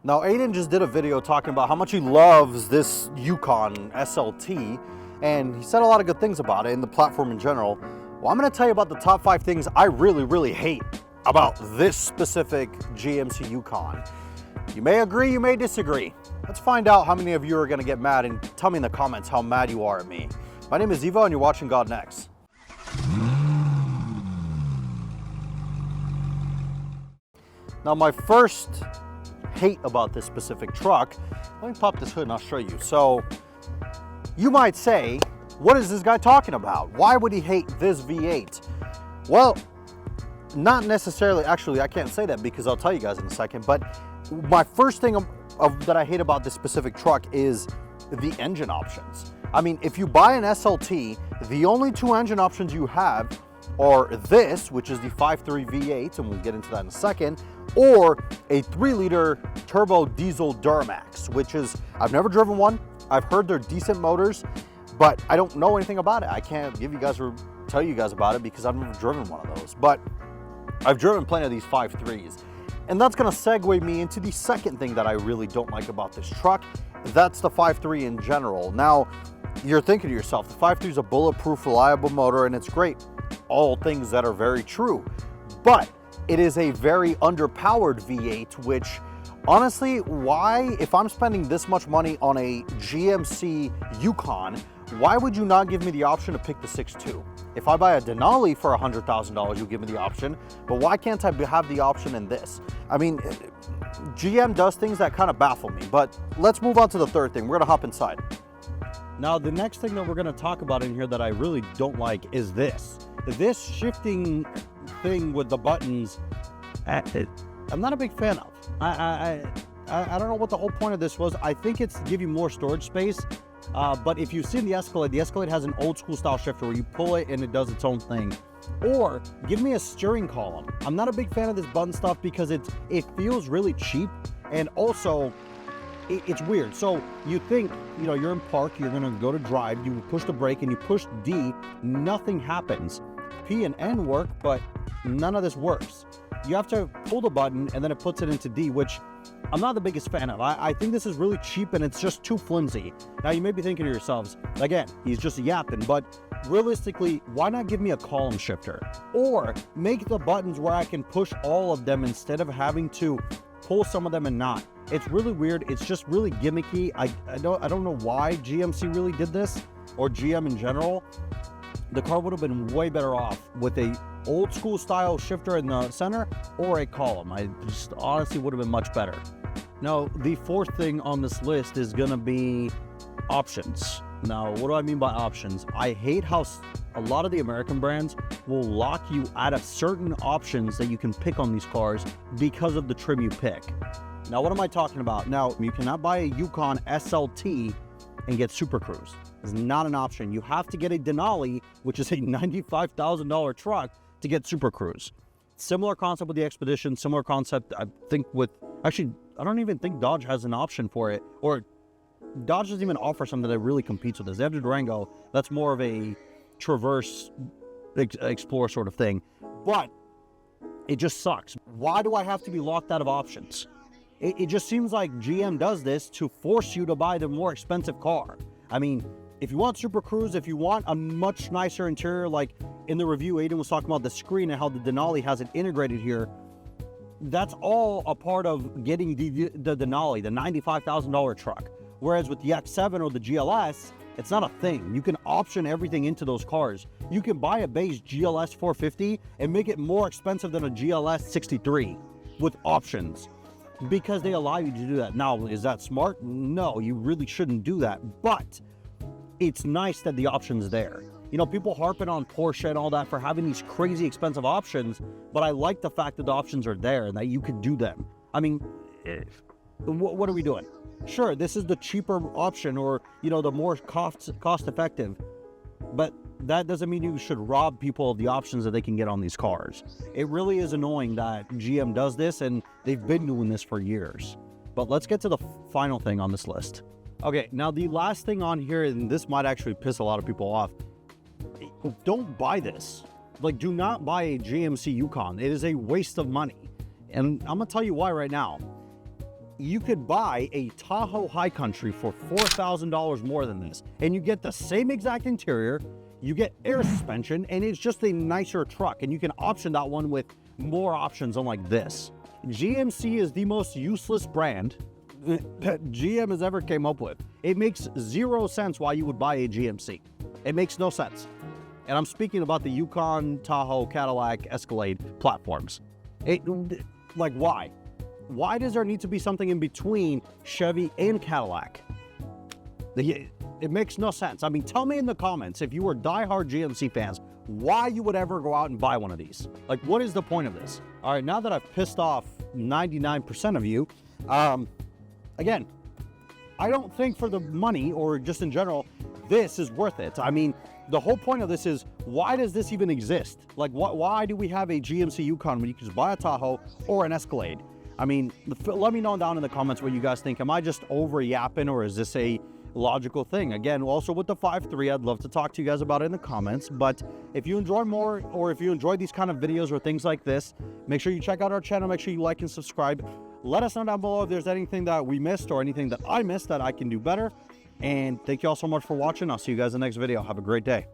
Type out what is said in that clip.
Now, Aiden just did a video talking about how much he loves this Yukon SLT, and he said a lot of good things about it and the platform in general. Well, I'm gonna tell you about the top 5 things I really hate about this specific GMC Yukon. You may agree, you may disagree. Let's find out how many of you are gonna get mad, and tell me in the comments how mad you are at me. My name is Evo and you're watching God Next. Now, my first hate about this specific truck, let me pop this hood and I'll show you. So you might say, what is this guy talking about? Why would he hate this V8? Well, not necessarily. Actually, I can't say that because I'll tell you guys in a second. But my first thing that I hate about this specific truck is the engine options. I mean, if you buy an SLT, the only 2 engine options you have are this, which is the 5.3 V8, and we'll get into that in a second, or a 3-liter turbo diesel Duramax, which is, I've never driven one. I've heard they're decent motors, but I don't know anything about it. I can't give you guys or tell you guys about it because I've never driven one of those, but I've driven plenty of these 5.3s. And that's gonna segue me into the second thing that I really don't like about this truck. That's the 5.3 in general. Now, you're thinking to yourself, the 5.3 is a bulletproof, reliable motor, and it's great. All things that are very true. But it is a very underpowered V8, which honestly, why, if I'm spending this much money on a GMC Yukon, why would you not give me the option to pick the 6.2? If I buy a Denali for $100,000, you'll give me the option, but why can't I have the option in this? I mean, GM does things that kind of baffle me, but let's move on to the third thing. We're gonna hop inside. Now, the next thing that we're gonna talk about in here that I really don't like is this. This shifting thing with the buttons, I'm not a big fan of. I don't know what the whole point of this was. I think it's to give you more storage space. But if you've seen the Escalade has an old school style shifter where you pull it and it does its own thing. Or give me a steering column. I'm not a big fan of this button stuff because it feels really cheap, and also it's weird. So you think, you're in park, you're gonna go to drive, you push the brake and you push D, nothing happens. P and N work, but none of this works. You have to pull the button and then it puts it into D, which I'm not the biggest fan of. I think this is really cheap and it's just too flimsy. Now you may be thinking to yourselves, again, he's just yapping, but realistically, why not give me a column shifter? Or make the buttons where I can push all of them instead of having to pull some of them and not. It's really weird. It's just really gimmicky. I don't know why GMC really did this, or GM in general. The car would have been way better off with a old school style shifter in the center or a column. I just honestly would have been much better. Now, the fourth thing on this list is gonna be options. Now, what do I mean by options? I hate how a lot of the American brands will lock you out of certain options that you can pick on these cars because of the trim you pick. Now, what am I talking about? Now, you cannot buy a Yukon SLT and get Super Cruise. It's not an option. You have to get a Denali, which is a $95,000 truck, to get Super Cruise. Similar concept with the Expedition, similar concept, I think, with, actually, I don't even think Dodge has an option for it, or Dodge doesn't even offer something that really competes with this. They have the Durango, that's more of a Traverse, Explorer sort of thing, but it just sucks. Why do I have to be locked out of options? It just seems like GM does this to force you to buy the more expensive car. I mean, if you want Super Cruise, if you want a much nicer interior, like in the review, Aiden was talking about the screen and how the Denali has it integrated here. That's all a part of getting the Denali, the $95,000 truck. Whereas with the X7 or the GLS, it's not a thing. You can option everything into those cars. You can buy a base GLS 450 and make it more expensive than a GLS 63 with options, because they allow you to do that. Now, is that smart? No, you really shouldn't do that, but it's nice that the option's there. People harping on Porsche and all that for having these crazy expensive options, but I like the fact that the options are there and that you can do them. I mean, what are we doing? Sure, this is the cheaper option, or, the more cost effective, but that doesn't mean you should rob people of the options that they can get on these cars. It really is annoying that GM does this, and they've been doing this for years. But let's get to the final thing on this list. Okay, now the last thing on here, and this might actually piss a lot of people off, don't buy this. Like, do not buy a GMC Yukon. It is a waste of money. And I'm gonna tell you why right now. you could buy a Tahoe High Country for $4,000 more than this, and you get the same exact interior, you get air suspension, and it's just a nicer truck, and you can option that one with more options unlike this. GMC is the most useless brand that GM has ever came up with. It makes zero sense why you would buy a GMC. It makes no sense. And I'm speaking about the Yukon, Tahoe, Cadillac, Escalade platforms. Like, why? Why does there need to be something in between Chevy and Cadillac? It makes no sense. I mean, tell me in the comments, if you were diehard GMC fans, why you would ever go out and buy one of these. Like, what is the point of this? All right, now that I've pissed off 99% of you, again, I don't think for the money or just in general, this is worth it. I mean, the whole point of this is, why does this even exist? Like, why do we have a GMC Yukon when you can just buy a Tahoe or an Escalade? I mean, let me know down in the comments what you guys think. Am I just over yapping, or is this a logical thing? Again, also with the 5.3, I'd love to talk to you guys about it in the comments. But if you enjoy more, or if you enjoy these kind of videos or things like this, make sure you check out our channel. Make sure you like and subscribe. Let us know down below if there's anything that we missed or anything that I missed that I can do better. And thank you all so much for watching. I'll see you guys in the next video. Have a great day.